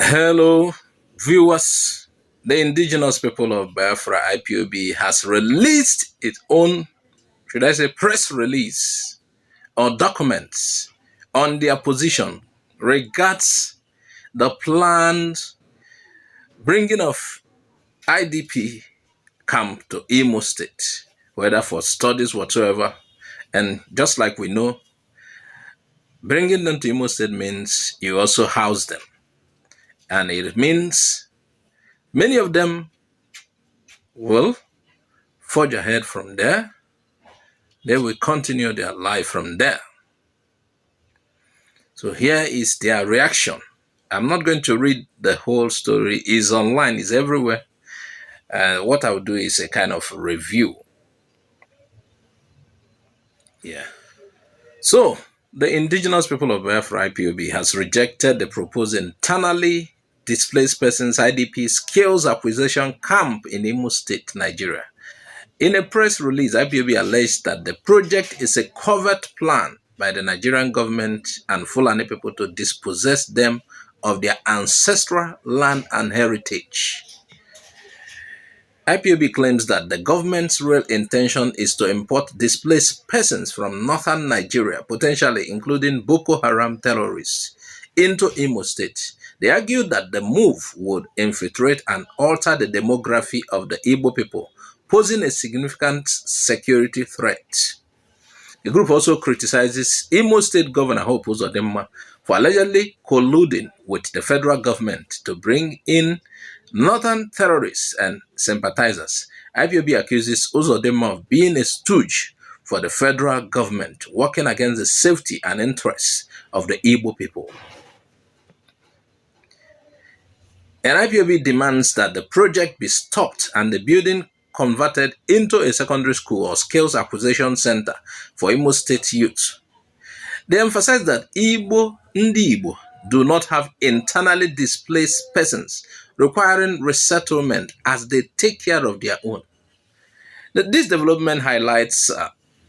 Hello, viewers. The Indigenous People of Biafra IPOB has released its own, should I say, press release or documents on their position regards the planned bringing of IDP camp to Imo State, whether for studies whatsoever. And just like we know, bringing them to Imo State means you also house them. And it means many of them will forge ahead from there. They will continue their life from there. So here is their reaction. I'm not going to read the whole story. It's online, it's everywhere. What I'll do is a kind of review. Yeah. So the Indigenous People of Biafra IPOB has rejected the proposed Internally Displaced Persons IDP skills acquisition camp in Imo State, Nigeria. In a press release, IPOB alleged that the project is a covert plan by the Nigerian government and Fulani people to dispossess them of their ancestral land and heritage. IPOB claims that the government's real intention is to import displaced persons from northern Nigeria, potentially including Boko Haram terrorists, into Imo State. They argued that the move would infiltrate and alter the demography of the Igbo people, posing a significant security threat. The group also criticizes Imo State Governor Uzodimma for allegedly colluding with the federal government to bring in northern terrorists and sympathizers. IPOB accuses Uzodimma of being a stooge for the federal government, working against the safety and interests of the Igbo people. And IPOB demands that the project be stopped and the building converted into a secondary school or skills acquisition center for Imo State youth. They emphasize that Ndi Igbo do not have internally displaced persons requiring resettlement as they take care of their own. This development highlights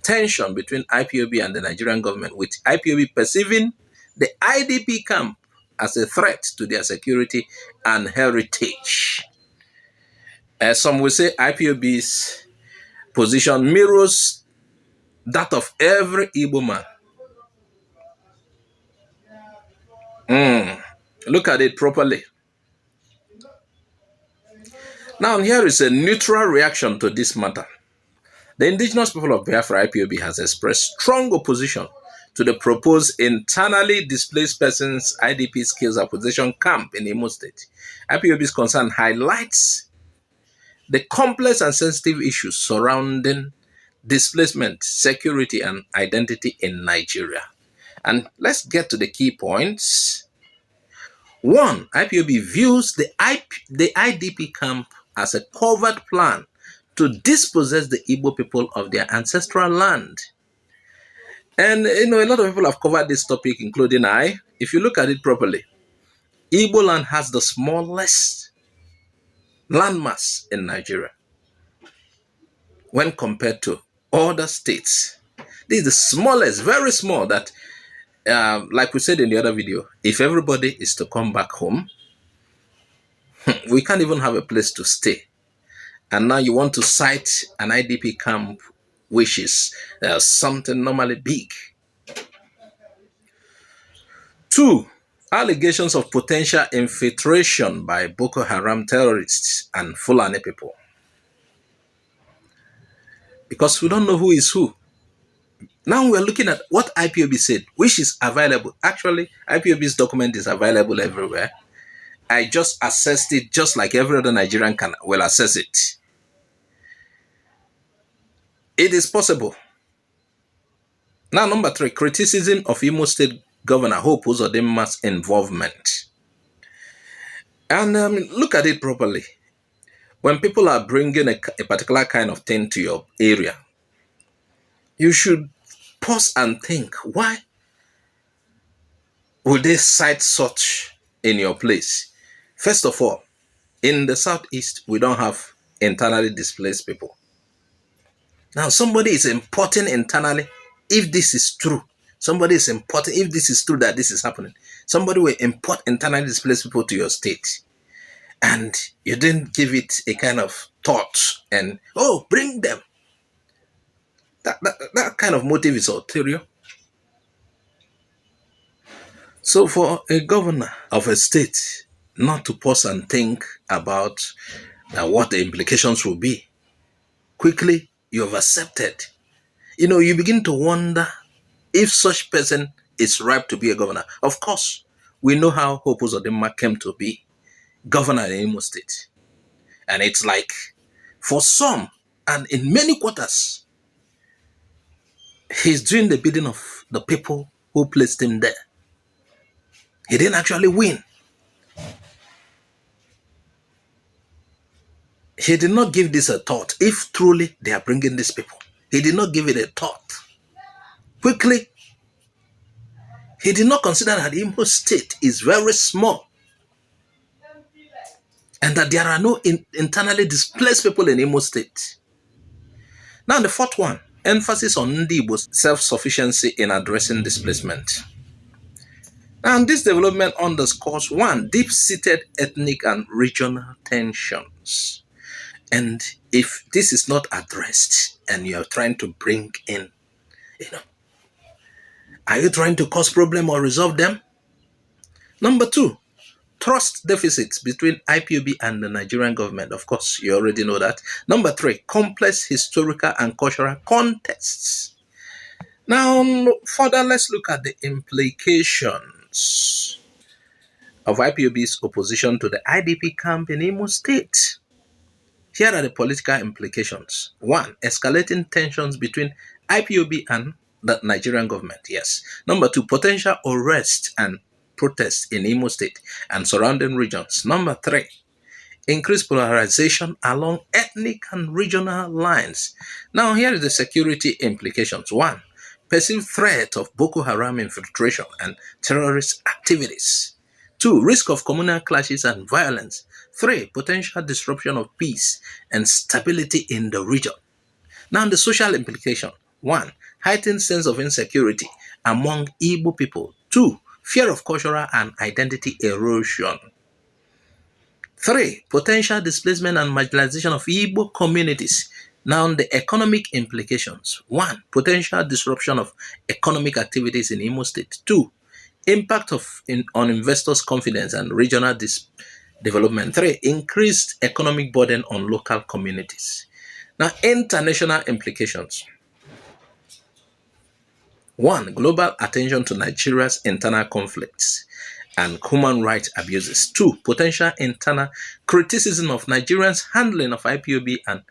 tension between IPOB and the Nigerian government, with IPOB perceiving the IDP camp as a threat to their security and heritage. Some will say IPOB's position mirrors that of every Igbo man. Look at it properly. Now, here is a neutral reaction to this matter. The Indigenous People of Biafra IPOB has expressed strong opposition to the proposed Internally Displaced Persons IDP skills acquisition camp in Imo State. IPOB's concern highlights the complex and sensitive issues surrounding displacement, security, and identity in Nigeria. And let's get to the key points. 1. IPOB views the IDP camp as a covert plan to dispossess the Igbo people of their ancestral land. And, a lot of people have covered this topic, including I. If you look at it properly, Igbo land has the smallest landmass in Nigeria when compared to other states. This is the smallest, very small, that, like we said in the other video, if everybody is to come back home, we can't even have a place to stay. And now you want to cite an IDP camp, which is something normally big. 2. Allegations of potential infiltration by Boko Haram terrorists and Fulani people. Because we don't know who is who. Now we're looking at what IPOB said, which is available. Actually, IPOB's document is available everywhere. I just assessed it just like every other Nigerian will assess it. It is possible. Now, number 3, criticism of Imo State Governor Uzodimma's involvement. And look at it properly. When people are bringing a particular kind of thing to your area, you should pause and think, why would they cite such in your place? First of all, in the Southeast, we don't have internally displaced people. Now, somebody is importing internally. If this is true, Somebody is importing, if this is true that this is happening, somebody will import internally displaced people to your state. And you didn't give it a kind of thought and, oh, bring them. That kind of motive is ulterior. So for a governor of a state not to pause and think about what the implications will be, quickly you have accepted. You begin to wonder if such person is ripe to be a governor. Of course, we know how Hope Uzodimma came to be governor in Imo State. And it's like, for some, and in many quarters, he's doing the bidding of the people who placed him there. He didn't actually win. He did not give this a thought. If truly they are bringing these people, he did not give it a thought. Quickly, he did not consider that Imo State is very small and that there are no internally displaced people in Imo State. Now, the fourth one, emphasis on Igbo's self-sufficiency in addressing displacement. And this development underscores, one, deep-seated ethnic and regional tensions. And if this is not addressed and you are trying to bring in, are you trying to cause problems or resolve them? Number two, trust deficits between IPOB and the Nigerian government. Of course, you already know that. Number three, complex historical and cultural contexts. Now, further, let's look at the implications of IPOB's opposition to the IDP camp in Imo State. Here are the political implications. One, escalating tensions between IPOB and the Nigerian government. Yes. Number two, potential arrest and protests in Imo State and surrounding regions. Number three, increased polarization along ethnic and regional lines. Now, here is the security implications. One, perceived threat of Boko Haram infiltration and terrorist activities. Two, risk of communal clashes and violence. Three, potential disruption of peace and stability in the region. Now, the social implication. One, heightened sense of insecurity among Igbo people. Two, fear of cultural and identity erosion. Three, potential displacement and marginalization of Igbo communities. Now, the economic implications. One, potential disruption of economic activities in Imo State. Two, impact on investors' confidence and regional development. Three, increased economic burden on local communities. Now, international implications. One, global attention to Nigeria's internal conflicts and human rights abuses. Two, potential internal criticism of Nigerians' handling of IPOB and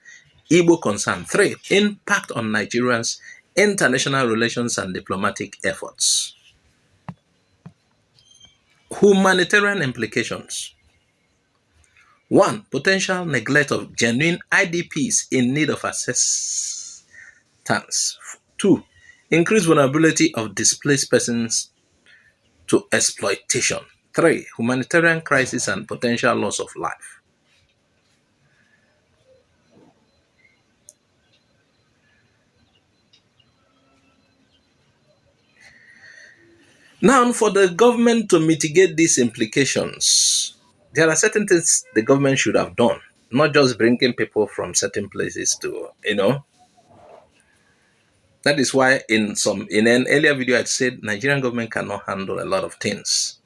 Igbo concern. Three, impact on Nigerians' international relations and diplomatic efforts. Humanitarian implications. One, potential neglect of genuine IDPs in need of assistance. Two, increased vulnerability of displaced persons to exploitation. Three, humanitarian crisis and potential loss of life. Now, for the government to mitigate these implications, there are certain things the government should have done, not just bringing people from certain places to, That is why in an earlier video I said Nigerian government cannot handle a lot of things.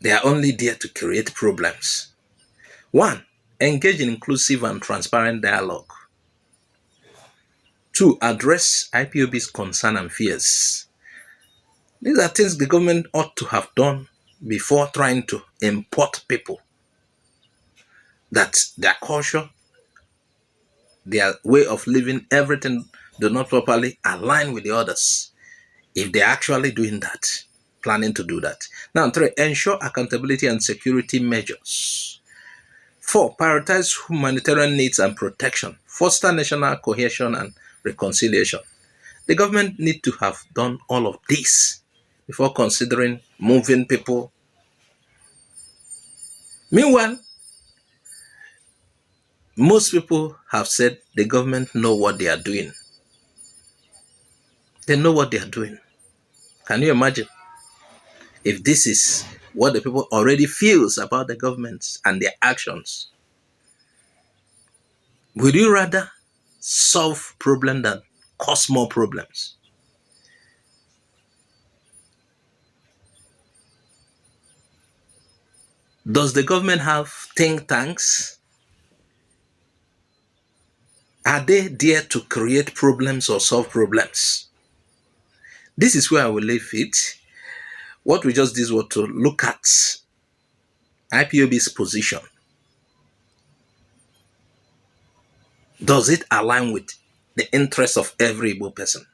They are only there to create problems. One, engage in inclusive and transparent dialogue. Two, address IPOB's concern and fears. These are things the government ought to have done before trying to import people. That their culture, their way of living, everything do not properly align with the others. If they're actually doing that, planning to do that. Now, three, ensure accountability and security measures. Four, prioritize humanitarian needs and protection. Foster national cohesion and reconciliation. The government need to have done all of this before considering moving people. Meanwhile, most people have said the government know what they are doing. They know what they are doing. Can you imagine if this is what the people already feels about the governments and their actions? Would you rather solve problem than cause more problems? Does the government have think tanks? Are they there to create problems or solve problems? This is where I will leave it. What we just did was to look at IPOB's position. Does it align with the interests of every Igbo person?